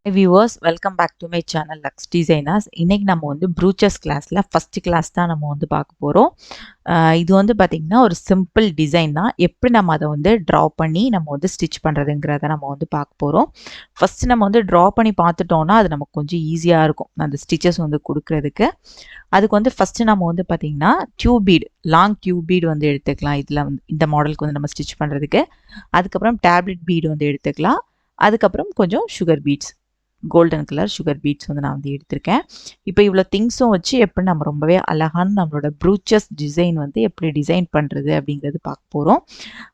Viewers welcome back to my channel Lux Designers. இன்னைக்கு நம்ம வந்து ப்ரூச்சஸ் கிளாஸில் ஃபஸ்ட் கிளாஸ் தான் நம்ம வந்து பார்க்க போகிறோம். இது வந்து பார்த்திங்கன்னா ஒரு சிம்பிள் டிசைன் தான். எப்படி நம்ம அதை வந்து ட்ரா பண்ணி நம்ம வந்து ஸ்டிச் பண்ணுறதுங்கிறத நம்ம வந்து பார்க்க போகிறோம். ஃபஸ்ட்டு நம்ம வந்து ட்ரா பண்ணி பார்த்துட்டோன்னா அது நமக்கு கொஞ்சம் ஈஸியாக இருக்கும் அந்த ஸ்டிச்சஸ் வந்து கொடுக்குறதுக்கு. அதுக்கு வந்து ஃபஸ்ட்டு நம்ம வந்து பார்த்திங்கன்னா tube bead, long tube bead வந்து எடுத்துக்கலாம். இதில் வந்து இந்த மாடலுக்கு வந்து நம்ம ஸ்டிச் பண்ணுறதுக்கு. அதுக்கப்புறம் டேப்லெட் பீடு வந்து எடுத்துக்கலாம். அதுக்கப்புறம் கொஞ்சம் sugar beads, golden colour sugar beads வந்து நான் வந்து எடுத்திருக்கேன். இப்போ இவ்வளோ திங்ஸும் வச்சு எப்படி நம்ம ரொம்பவே அழகான நம்மளோட ப்ரூச்சஸ் டிசைன் வந்து எப்படி டிசைன் பண்ணுறது அப்படிங்கிறது பார்க்க போகிறோம்.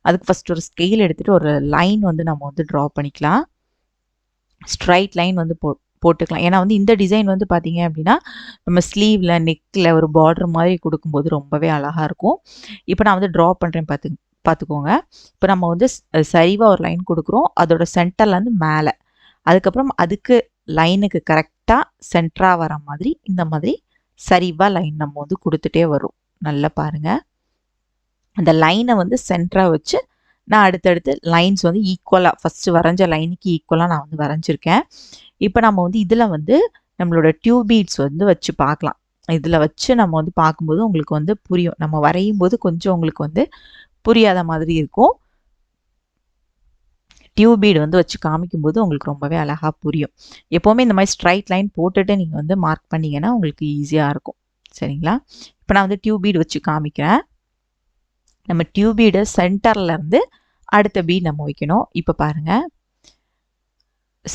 அதுக்கு ஃபஸ்ட் ஒரு ஸ்கேல் எடுத்துகிட்டு ஒரு லைன் வந்து நம்ம வந்து ட்ரா பண்ணிக்கலாம். ஸ்ட்ரைட் லைன் வந்து போட்டுக்கலாம். ஏன்னா வந்து இந்த டிசைன் வந்து பார்த்தீங்க அப்படின்னா நம்ம ஸ்லீவில் நெக்கில் ஒரு பார்டர் மாதிரி கொடுக்கும்போது ரொம்பவே அழகாக இருக்கும். இப்போ நான் வந்து ட்ரா பண்ணுறேன் பார்த்துக்கோங்க. இப்போ நம்ம வந்து சரிவாக ஒரு லைன் கொடுக்குறோம். அதோட சென்டர்லேருந்து மேலே, அதுக்கப்புறம் அதுக்கு லைனுக்கு கரெக்டாக சென்டராக வர மாதிரி இந்த மாதிரி சரிவாக லைன் நம்ம வந்து கொடுத்துட்டே வரும். நல்லா பாருங்கள். அந்த லைனை வந்து சென்டராக வச்சு நான் அடுத்தடுத்து லைன்ஸ் வந்து ஈக்குவலாக ஃபஸ்ட்டு வரைஞ்ச லைனுக்கு ஈக்குவலாக நான் வந்து வரைஞ்சிருக்கேன். இப்போ நம்ம வந்து இதில் வந்து நம்மளோட டியூப் பீட்ஸ் வந்து வச்சு பார்க்கலாம். இதில் வச்சு நம்ம வந்து பார்க்கும்போது உங்களுக்கு வந்து புரியும். நம்ம வரையும் போது கொஞ்சம் உங்களுக்கு வந்து புரியாத மாதிரி இருக்கும். டியூப் பீடு வந்து வச்சு காமிக்கும்போது உங்களுக்கு ரொம்பவே அழகாக புரியும். எப்போவுமே இந்த மாதிரி ஸ்ட்ரைட் லைன் போட்டுட்டு நீங்கள் வந்து மார்க் பண்ணிங்கன்னா உங்களுக்கு ஈஸியாக இருக்கும். சரிங்களா? இப்போ நான் வந்து டியூப் பீடு வச்சு காமிக்கிறேன். நம்ம டியூப் பீடு சென்டர்லேருந்து அடுத்த பீட் நம்ம வைக்கணும். இப்போ பாருங்கள்,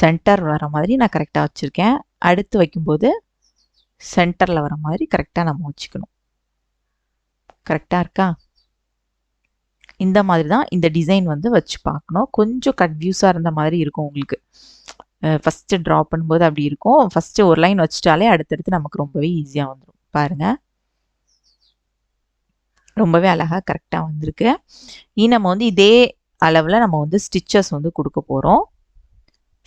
சென்டர் வர மாதிரி நான் கரெக்டாக வச்சுருக்கேன். அடுத்து வைக்கும்போது சென்டரில் வர மாதிரி கரெக்டாக நம்ம வச்சுக்கணும். கரெக்டாக இருக்கா? இந்த மாதிரி தான் இந்த டிசைன் வந்து வச்சு பார்க்கணும். கொஞ்சம் கன்ஃபியூஸாக இருந்த மாதிரி இருக்கும் உங்களுக்கு. ஃபஸ்ட்டு ட்ரா பண்ணும்போது அப்படி இருக்கும். ஃபஸ்ட்டு ஒரு லைன் வச்சுட்டாலே அடுத்தடுத்து நமக்கு ரொம்பவே ஈஸியாக வந்துடும். பாருங்கள், ரொம்பவே அழகாக கரெக்டாக வந்திருக்கு. நம்ம வந்து இதே அளவில் நம்ம வந்து ஸ்டிச்சஸ் வந்து கொடுக்க போகிறோம்.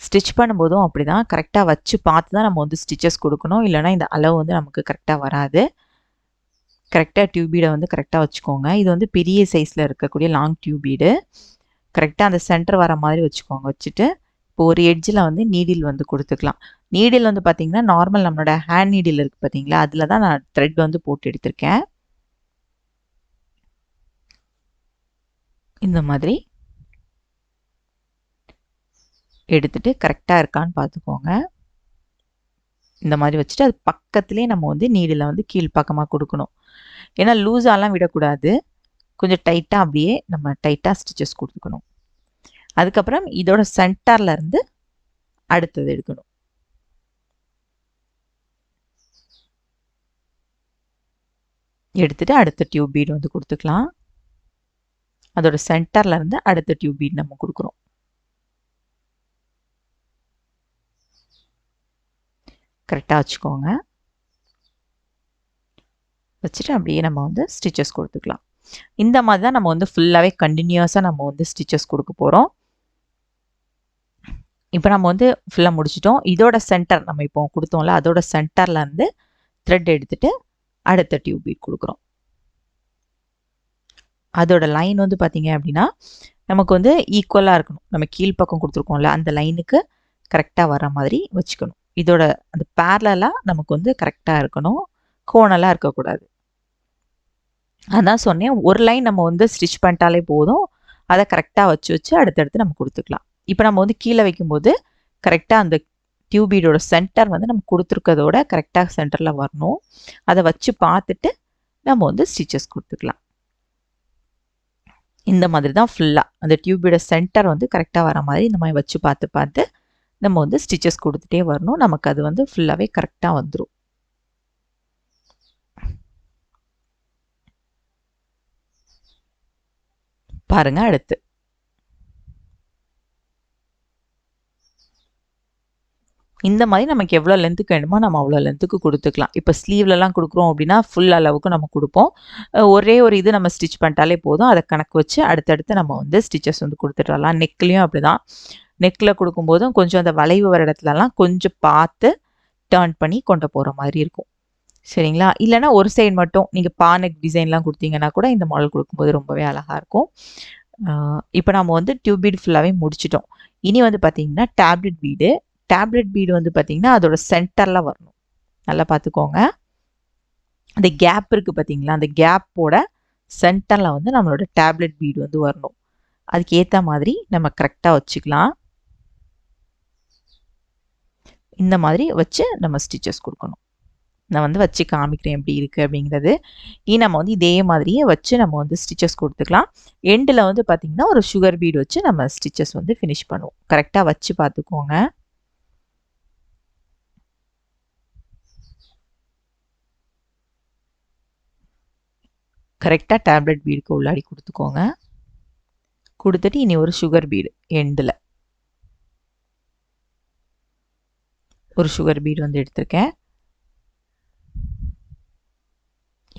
ஸ்டிச் பண்ணும்போதும் அப்படி தான் கரெக்டாக வச்சு பார்த்து தான் நம்ம வந்து ஸ்டிச்சஸ் கொடுக்கணும். இல்லைனா இந்த அளவு வந்து நமக்கு கரெக்டாக வராது. கரெக்டாக டியூப் பீடை வந்து கரெக்டாக வச்சுக்கோங்க. இது வந்து பெரிய சைஸில் இருக்கக்கூடிய லாங் டியூப் பீடு. கரெக்டாக அந்த சென்டர் வர மாதிரி வச்சுக்கோங்க. வச்சுட்டு இப்போ ஒரு எட்ஜில் வந்து நீடில் வந்து கொடுத்துக்கலாம். நீடில் வந்து பார்த்திங்கன்னா நார்மல் நம்மளோட ஹேண்ட் நீடில் இருக்குது பார்த்தீங்களா, அதில் தான் நான் த்ரெட் வந்து போட்டு எடுத்திருக்கேன். இந்த மாதிரி எடுத்துட்டு கரெக்டாக இருக்கான்னு பார்த்துக்கோங்க. இந்த மாதிரி வச்சுட்டு அது பக்கத்துலேயே நம்ம வந்து நீடில் வந்து கீழ்ப்பக்கமாக கொடுக்கணும். ஏன்னா லூஸாலாம் விடக்கூடாது. கொஞ்சம் டைட்டாக அப்படியே நம்ம டைட்டாக ஸ்டிச்சஸ் கொடுத்துக்கணும். அதுக்கப்புறம் இதோட சென்டர்லேருந்து அடுத்தது எடுக்கணும். எடுத்துட்டு அடுத்த டியூப் பீட் வந்து கொடுத்துக்கலாம். அதோட சென்டர்லேருந்து அடுத்த டியூப் பீட் நம்ம கொடுக்குறோம். கரெக்டாக வச்சுக்கோங்க. வச்சுட்டு அப்படியே நம்ம வந்து ஸ்டிச்சஸ் கொடுத்துக்கலாம். இந்த மாதிரி தான் நம்ம வந்து ஃபுல்லாகவே கண்டினியூஸாக நம்ம வந்து ஸ்டிச்சஸ் கொடுக்க போகிறோம். இப்போ நம்ம வந்து ஃபுல்லாக முடிச்சிட்டோம். இதோட சென்டர் நம்ம இப்போ கொடுத்தோம்ல, அதோட சென்டர்லேருந்து த்ரெட் எடுத்துட்டு அடுத்த டியூப் பீட் கொடுக்குறோம். அதோட லைன் வந்து பார்த்தீங்க அப்படின்னா நமக்கு வந்து ஈக்குவலாக இருக்கணும். நம்ம கீழ்ப்பக்கம் கொடுத்துருக்கோம்ல, அந்த லைனுக்கு கரெக்டாக வர மாதிரி வச்சுக்கணும். இதோட அந்த பேரலாக நமக்கு வந்து கரெக்டாக இருக்கணும். கோணலாக இருக்கக்கூடாது. அதான் சொன்னேன், ஒரு லைன் நம்ம வந்து ஸ்டிச் பண்ணிட்டாலே போதும். அதை கரெக்டாக வச்சு வச்சு அடுத்தடுத்து நம்ம கொடுத்துக்கலாம். இப்போ நம்ம வந்து கீழே வைக்கும்போது கரெக்டாக அந்த டியூப் பீடோட சென்டர் வந்து நம்ம கொடுத்துருக்கதோட கரெக்டாக சென்டரில் வரணும். அதை வச்சு பார்த்துட்டு நம்ம வந்து ஸ்டிச்சஸ் கொடுத்துக்கலாம். இந்த மாதிரி தான் ஃபுல்லாக அந்த டியூப் பீடோட சென்டர் வந்து கரெக்டாக வர மாதிரி இந்த மாதிரி வச்சு பார்த்து பார்த்து நம்ம வந்து ஸ்டிச்சஸ் கொடுத்துட்டே வரணும். நமக்கு அது வந்து ஃபுல்லாகவே கரெக்டாக வந்துடும். பாருங்க, அடுத்து இந்த மாதிரி நமக்கு எவ்வளோ லென்த்துக்கு வேணுமோ நம்ம அவ்வளோ லென்த்துக்கு கொடுத்துக்கலாம். இப்போ ஸ்லீவ்லலாம் கொடுக்குறோம் அப்படின்னா ஃபுல் அளவுக்கு நம்ம கொடுப்போம். ஒரே ஒரு இது நம்ம ஸ்டிச் பண்ணிட்டாலே போதும். அதை கணக்கு வச்சு அடுத்தடுத்து நம்ம வந்து ஸ்டிச்சஸ் வந்து கொடுத்துட்டு வரலாம். நெக்லேயும் அப்படி தான். நெக்கில் கொடுக்கும்போதும் கொஞ்சம் அந்த வளைவு வர இடத்துலலாம் கொஞ்சம் பார்த்து டர்ன் பண்ணி கொண்டு போகிற மாதிரி இருக்கும். சரிங்களா? இல்லைனா ஒரு சைடு மட்டும் நீங்கள் நெக் டிசைன்லாம் கொடுத்தீங்கன்னா கூட இந்த மாடல் கொடுக்கும்போது ரொம்பவே அழகாக இருக்கும். இப்போ நம்ம வந்து டியூப் பீட் ஃபுல்லாகவே முடிச்சிட்டோம். இனி வந்து பார்த்தீங்கன்னா டேப்லெட் பீடு. டேப்லெட் பீடு வந்து பார்த்தீங்கன்னா அதோட சென்டரில் வரணும். நல்லா பார்த்துக்கோங்க. அந்த கேப் இருக்குது பார்த்தீங்களா, அந்த கேப்போட சென்டரில் வந்து நம்மளோட டேப்லெட் பீடு வந்து வரணும். அதுக்கு ஏற்ற மாதிரி நம்ம கரெக்டாக வச்சுக்கலாம். இந்த மாதிரி வச்சு நம்ம ஸ்டிச்சஸ் கொடுக்கணும். நான் வந்து வச்சு காமிக்கிறேன் எப்படி இருக்குது அப்படிங்கிறது. நம்ம வந்து இதே மாதிரியே வச்சு நம்ம வந்து ஸ்டிச்சஸ் கொடுத்துக்கலாம். எண்டில் வந்து பார்த்திங்கன்னா ஒரு சுகர் பீடு வச்சு நம்ம ஸ்டிச்சஸ் வந்து ஃபினிஷ் பண்ணுவோம். கரெக்டாக வச்சு பார்த்துக்கோங்க. கரெக்டாக டேப்லெட் பீடுக்கு உள்ளாடி கொடுத்துக்கோங்க. கொடுத்துட்டு இனி ஒரு சுகர் பீடு எண்டில் ஒரு சுகர் பீடு வந்து எடுத்திருக்கேன்.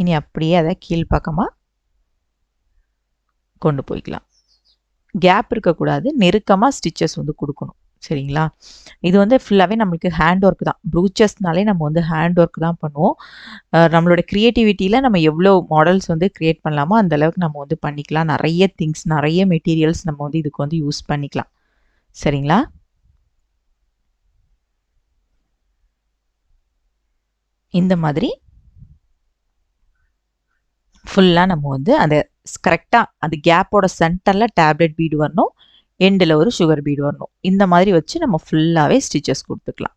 இனி அப்படியே அதை கீழ்ப்பக்கமாக கொண்டு போய்க்கலாம். கேப் இருக்கக்கூடாது, நெருக்கமாக ஸ்டிச்சஸ் வந்து கொடுக்கணும். சரிங்களா? இது வந்து ஃபுல்லாகவே நம்மளுக்கு ஹேண்ட் ஒர்க் தான். ப்ரூச்சஸ்னாலே நம்ம வந்து ஹேண்ட் ஒர்க் தான் பண்ணுவோம். நம்மளோட க்ரியேட்டிவிட்டியில் நம்ம எவ்வளோ மாடல்ஸ் வந்து க்ரியேட் பண்ணலாமோ அந்த அளவுக்கு நம்ம வந்து பண்ணிக்கலாம். நிறைய திங்ஸ், நிறைய மெட்டீரியல்ஸ் நம்ம வந்து இதுக்கு வந்து யூஸ் பண்ணிக்கலாம். சரிங்களா? இந்த மாதிரி ஃபுல்லாக நம்ம வந்து அந்த கரெக்டாக அந்த கேப்போட சென்டரில் டேப்லெட் பீடு வரணும். எண்டில் ஒரு சுகர் பீடு வரணும். இந்த மாதிரி வச்சு நம்ம ஃபுல்லாகவே ஸ்டிச்சஸ் கொடுத்துக்கலாம்.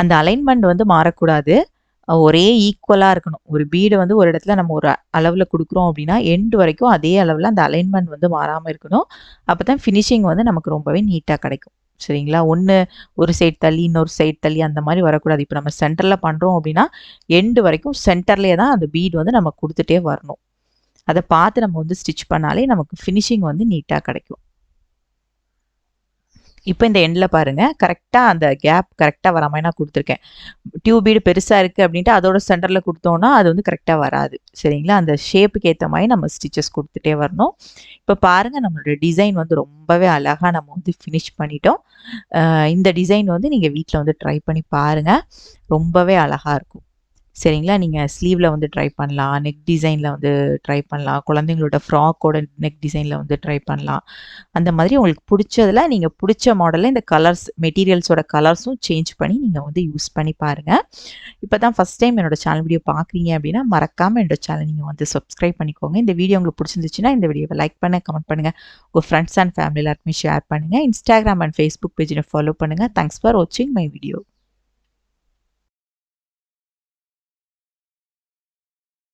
அந்த அலைன்மெண்ட் வந்து மாறக்கூடாது. ஒரே ஈக்குவலாக இருக்கணும். ஒரு பீடு வந்து ஒரு இடத்துல நம்ம ஒரு அளவில் கொடுக்குறோம் அப்படின்னா எண்டு வரைக்கும் அதே அளவில் அந்த அலைன்மெண்ட் வந்து மாறாமல் இருக்கணும். அப்போ தான் ஃபினிஷிங் வந்து நமக்கு ரொம்பவே நீட்டாக கிடைக்கும். சரிங்களா? ஒன்று ஒரு சைடு தள்ளி இன்னொரு சைடு தள்ளி அந்த மாதிரி வரக்கூடாது. இப்போ நம்ம சென்டரில் பண்ணுறோம் அப்படின்னா எண்டு வரைக்கும் சென்டர்லேயே தான் அந்த பீடு வந்து நம்ம கொடுத்துட்டே வரணும். அதை பார்த்து நம்ம வந்து ஸ்டிச் பண்ணாலே நமக்கு ஃபினிஷிங் வந்து நீட்டாக கிடைக்கும். இப்போ இந்த எண்டில் பாருங்கள், கரெக்டாக அந்த கேப் கரெக்டாக வர மாதிரி நான் கொடுத்துருக்கேன். டியூப் பீடு பெருசாக இருக்குது அப்படின்ட்டு அதோட சென்டரில் கொடுத்தோன்னா அது வந்து கரெக்டாக வராது. சரிங்களா? அந்த ஷேப்புக்கு ஏற்ற மாதிரி நம்ம ஸ்டிச்சஸ் கொடுத்துட்டே வரணும். இப்போ பாருங்கள், நம்மளோட டிசைன் வந்து ரொம்பவே அழகாக நம்ம வந்து ஃபினிஷ் பண்ணிட்டோம். இந்த டிசைன் வந்து நீங்கள் வீட்டில் வந்து ட்ரை பண்ணி பாருங்கள். ரொம்பவே அழகாக இருக்கும். சரிங்களா? நீங்கள் ஸ்லீவில் வந்து ட்ரை பண்ணலாம், நெக் டிசைனில் வந்து ட்ரை பண்ணலாம், குழந்தைங்களோட ஃப்ராக்கோட நெக் டிசைனில் வந்து ட்ரை பண்ணலாம். அந்த மாதிரி உங்களுக்கு பிடிச்சதில் நீங்கள் பிடிச்ச மாடலில் இந்த கலர்ஸ் மெட்டீரியல்ஸோட கலர்ஸும் சேஞ்ச் பண்ணி நீங்கள் வந்து யூஸ் பண்ணி பாருங்கள். இப்போ தான் ஃபஸ்ட் டைம் என்னோட சேனல் வீடியோ பார்க்குறீங்க அப்படின்னா மறக்காமல் என்னோட சேனல் நீங்கள் வந்து சப்ஸ்கிரைப் பண்ணிக்கோங்க. இந்த வீடியோ உங்களுக்கு பிடிச்சிருந்துச்சுன்னா இந்த வீடியோவை லைக் பண்ணுங்கள், கமெண்ட் பண்ணுங்கள், உங்கள் ஃப்ரெண்ட்ஸ் அண்ட் ஃபேமிலி எல்லாருக்குமே ஷேர் பண்ணுங்கள். இன்ஸ்டாகிராம் அண்ட் ஃபேஸ்புக் பேஜில் ஃபாலோ பண்ணுங்கள். தேங்க்ஸ் ஃபார் வாட்சிங் மை வீடியோ.